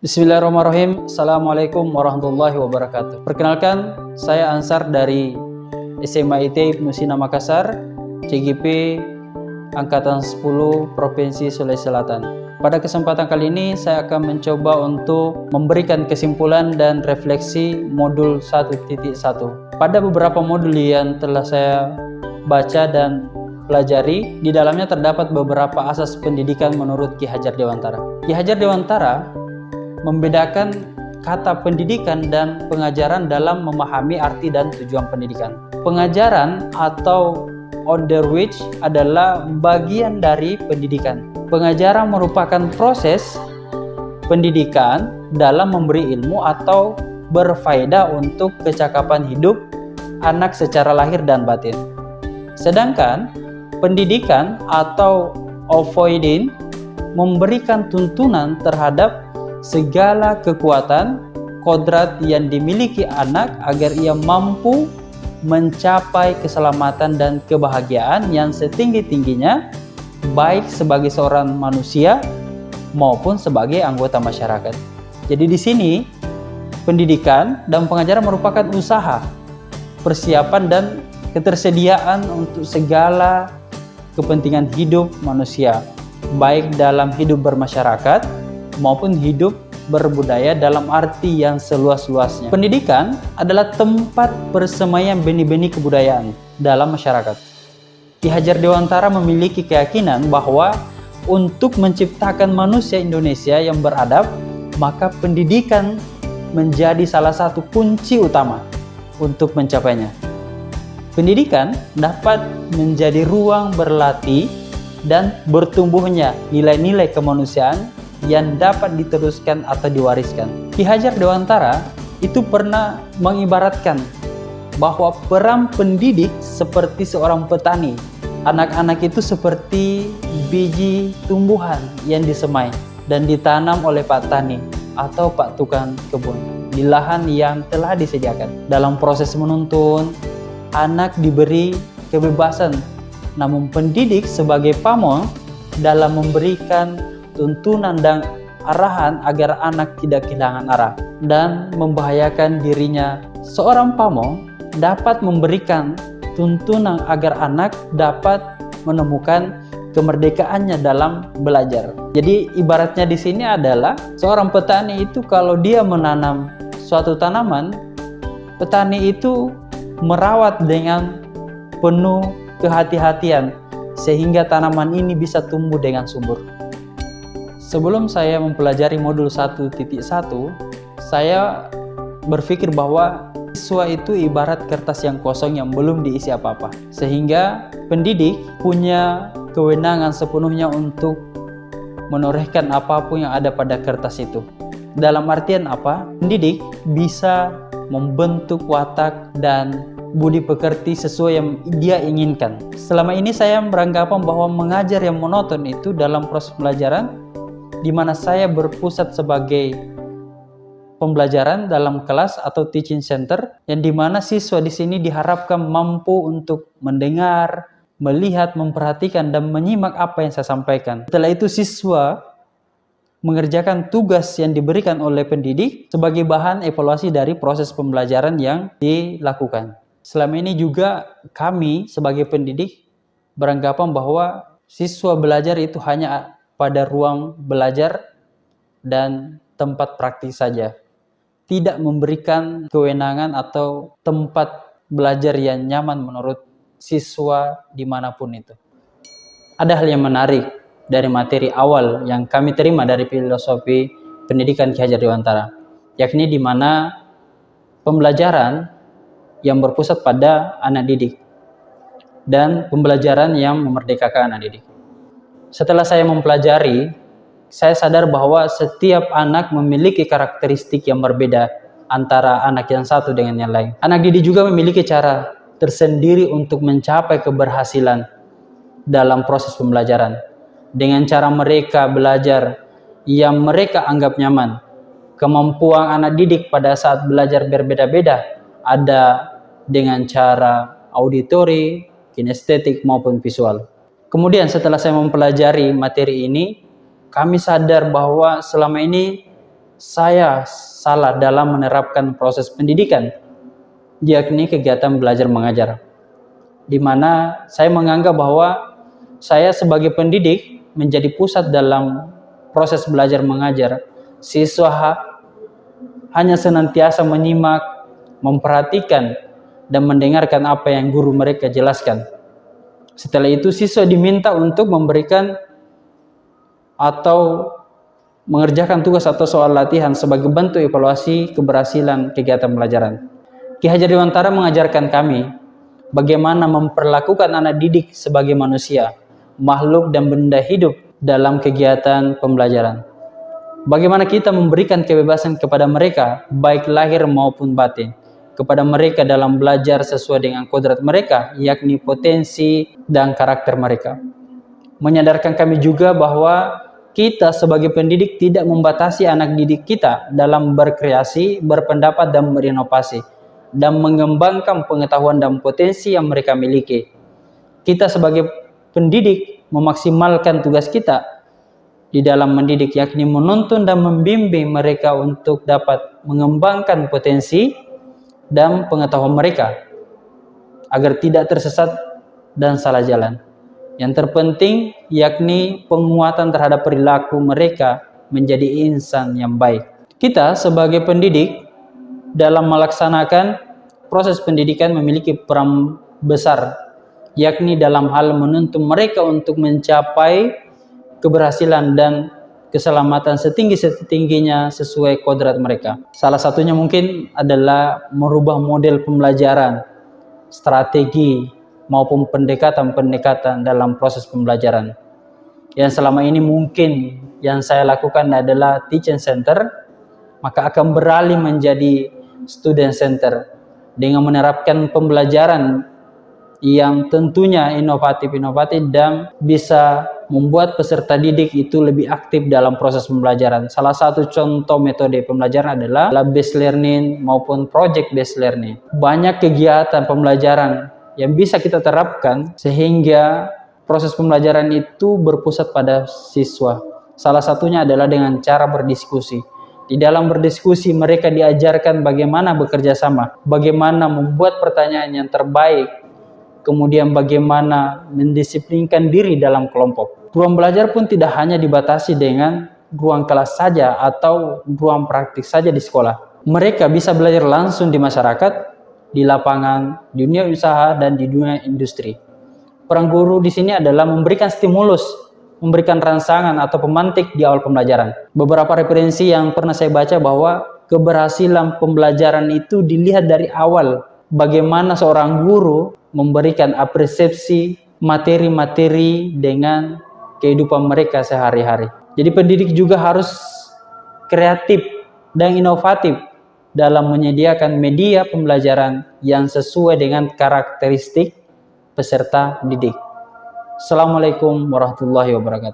Bismillahirrahmanirrahim. Assalamualaikum warahmatullahi wabarakatuh. Perkenalkan, saya Ansar dari SMA IT Ibnu Sina Makassar, CGP Angkatan 10 Provinsi Sulawesi Selatan. Pada kesempatan kali ini, saya akan mencoba untuk memberikan kesimpulan dan refleksi modul 1.1. Pada beberapa modul yang telah saya baca dan pelajari, di dalamnya terdapat beberapa asas pendidikan menurut Ki Hajar Dewantara. Ki Hajar Dewantara membedakan kata pendidikan dan pengajaran dalam memahami arti dan tujuan pendidikan. Pengajaran atau order which adalah bagian dari pendidikan. Pengajaran merupakan proses pendidikan dalam memberi ilmu atau berfaedah untuk kecakapan hidup anak secara lahir dan batin. Sedangkan pendidikan atau avoiding memberikan tuntunan terhadap segala kekuatan, kodrat yang dimiliki anak agar ia mampu mencapai keselamatan dan kebahagiaan yang setinggi-tingginya, baik sebagai seorang manusia maupun sebagai anggota masyarakat. Jadi di sini pendidikan dan pengajaran merupakan usaha, persiapan dan ketersediaan untuk segala kepentingan hidup manusia, baik dalam hidup bermasyarakat maupun hidup berbudaya dalam arti yang seluas-luasnya. Pendidikan adalah tempat persemaian benih-benih kebudayaan dalam masyarakat. Ki Hajar Dewantara memiliki keyakinan bahwa untuk menciptakan manusia Indonesia yang beradab, maka pendidikan menjadi salah satu kunci utama untuk mencapainya. Pendidikan dapat menjadi ruang berlatih dan bertumbuhnya nilai-nilai kemanusiaan yang dapat diteruskan atau diwariskan. Ki Hajar Dewantara itu pernah mengibaratkan bahwa peran pendidik seperti seorang petani. Anak-anak itu seperti biji tumbuhan yang disemai dan ditanam oleh Pak Tani atau Pak Tukang Kebun di lahan yang telah disediakan. Dalam proses menuntun, anak diberi kebebasan, namun pendidik sebagai pamong dalam memberikan tuntunan dan arahan agar anak tidak kehilangan arah dan membahayakan dirinya. Seorang pamong dapat memberikan tuntunan agar anak dapat menemukan kemerdekaannya dalam belajar. Jadi ibaratnya di sini adalah seorang petani itu kalau dia menanam suatu tanaman, petani itu merawat dengan penuh kehati-hatian sehingga tanaman ini bisa tumbuh dengan subur. Sebelum saya mempelajari modul 1.1, saya berpikir bahwa siswa itu ibarat kertas yang kosong yang belum diisi apa-apa. Sehingga pendidik punya kewenangan sepenuhnya untuk menorehkan apapun yang ada pada kertas itu. Dalam artian apa? Pendidik bisa membentuk watak dan budi pekerti sesuai yang dia inginkan. Selama ini saya beranggapan bahwa mengajar yang monoton itu dalam proses pelajaran di mana saya berpusat sebagai pembelajaran dalam kelas atau teaching center, yang di mana siswa di sini diharapkan mampu untuk mendengar, melihat, memperhatikan dan menyimak apa yang saya sampaikan. Setelah itu siswa mengerjakan tugas yang diberikan oleh pendidik sebagai bahan evaluasi dari proses pembelajaran yang dilakukan. Selama ini juga kami sebagai pendidik beranggapan bahwa siswa belajar itu hanya pada ruang belajar dan tempat praktis saja, tidak memberikan kewenangan atau tempat belajar yang nyaman menurut siswa dimanapun itu. Ada hal yang menarik dari materi awal yang kami terima dari filosofi pendidikan Ki Hajar Dewantara, yakni di mana pembelajaran yang berpusat pada anak didik dan pembelajaran yang memerdekakan anak didik. Setelah saya mempelajari, saya sadar bahwa setiap anak memiliki karakteristik yang berbeda antara anak yang satu dengan yang lain. Anak didik juga memiliki cara tersendiri untuk mencapai keberhasilan dalam proses pembelajaran. Dengan cara mereka belajar yang mereka anggap nyaman. Kemampuan anak didik pada saat belajar berbeda-beda. Ada dengan cara auditori, kinestetik maupun visual. Kemudian setelah saya mempelajari materi ini, kami sadar bahwa selama ini saya salah dalam menerapkan proses pendidikan, yakni kegiatan belajar mengajar, di mana saya menganggap bahwa saya sebagai pendidik menjadi pusat dalam proses belajar mengajar. Siswa hanya senantiasa menyimak, memperhatikan, dan mendengarkan apa yang guru mereka jelaskan. Setelah itu siswa diminta untuk memberikan atau mengerjakan tugas atau soal latihan sebagai bentuk evaluasi keberhasilan kegiatan pelajaran. Ki Hajar Dewantara mengajarkan kami bagaimana memperlakukan anak didik sebagai manusia, makhluk dan benda hidup dalam kegiatan pembelajaran. Bagaimana kita memberikan kebebasan kepada mereka, baik lahir maupun batin, kepada mereka dalam belajar sesuai dengan kodrat mereka, yakni potensi dan karakter mereka. Menyadarkan kami juga bahwa kita sebagai pendidik tidak membatasi anak didik kita dalam berkreasi, berpendapat, dan berinovasi, dan mengembangkan pengetahuan dan potensi yang mereka miliki. Kita sebagai pendidik memaksimalkan tugas kita di dalam mendidik, yakni menuntun dan membimbing mereka untuk dapat mengembangkan potensi dan pengetahuan mereka agar tidak tersesat dan salah jalan. Yang terpenting yakni penguatan terhadap perilaku mereka menjadi insan yang baik. Kita sebagai pendidik dalam melaksanakan proses pendidikan memiliki peran besar, yakni dalam hal menuntun mereka untuk mencapai keberhasilan dan keselamatan setinggi-tingginya sesuai kodrat mereka. Salah satunya mungkin adalah merubah model pembelajaran, strategi maupun pendekatan-pendekatan dalam proses pembelajaran. Yang selama ini mungkin yang saya lakukan adalah teaching center, maka akan beralih menjadi student center dengan menerapkan pembelajaran yang tentunya inovatif dan bisa membuat peserta didik itu lebih aktif dalam proses pembelajaran. Salah satu contoh metode pembelajaran adalah lab-based learning maupun project-based learning. Banyak kegiatan pembelajaran yang bisa kita terapkan sehingga proses pembelajaran itu berpusat pada siswa. Salah satunya adalah dengan cara berdiskusi. Di dalam berdiskusi mereka diajarkan bagaimana bekerja sama, bagaimana membuat pertanyaan yang terbaik, kemudian bagaimana mendisiplinkan diri dalam kelompok. Ruang belajar pun tidak hanya dibatasi dengan ruang kelas saja atau ruang praktik saja di sekolah. Mereka bisa belajar langsung di masyarakat, di lapangan, di dunia usaha, dan di dunia industri. Peran guru di sini adalah memberikan stimulus, memberikan rangsangan atau pemantik di awal pembelajaran. Beberapa referensi yang pernah saya baca bahwa keberhasilan pembelajaran itu dilihat dari awal. Bagaimana seorang guru memberikan apresiasi materi-materi dengan kehidupan mereka sehari-hari. Jadi pendidik juga harus kreatif dan inovatif dalam menyediakan media pembelajaran yang sesuai dengan karakteristik peserta didik. Assalamualaikum warahmatullahi wabarakatuh.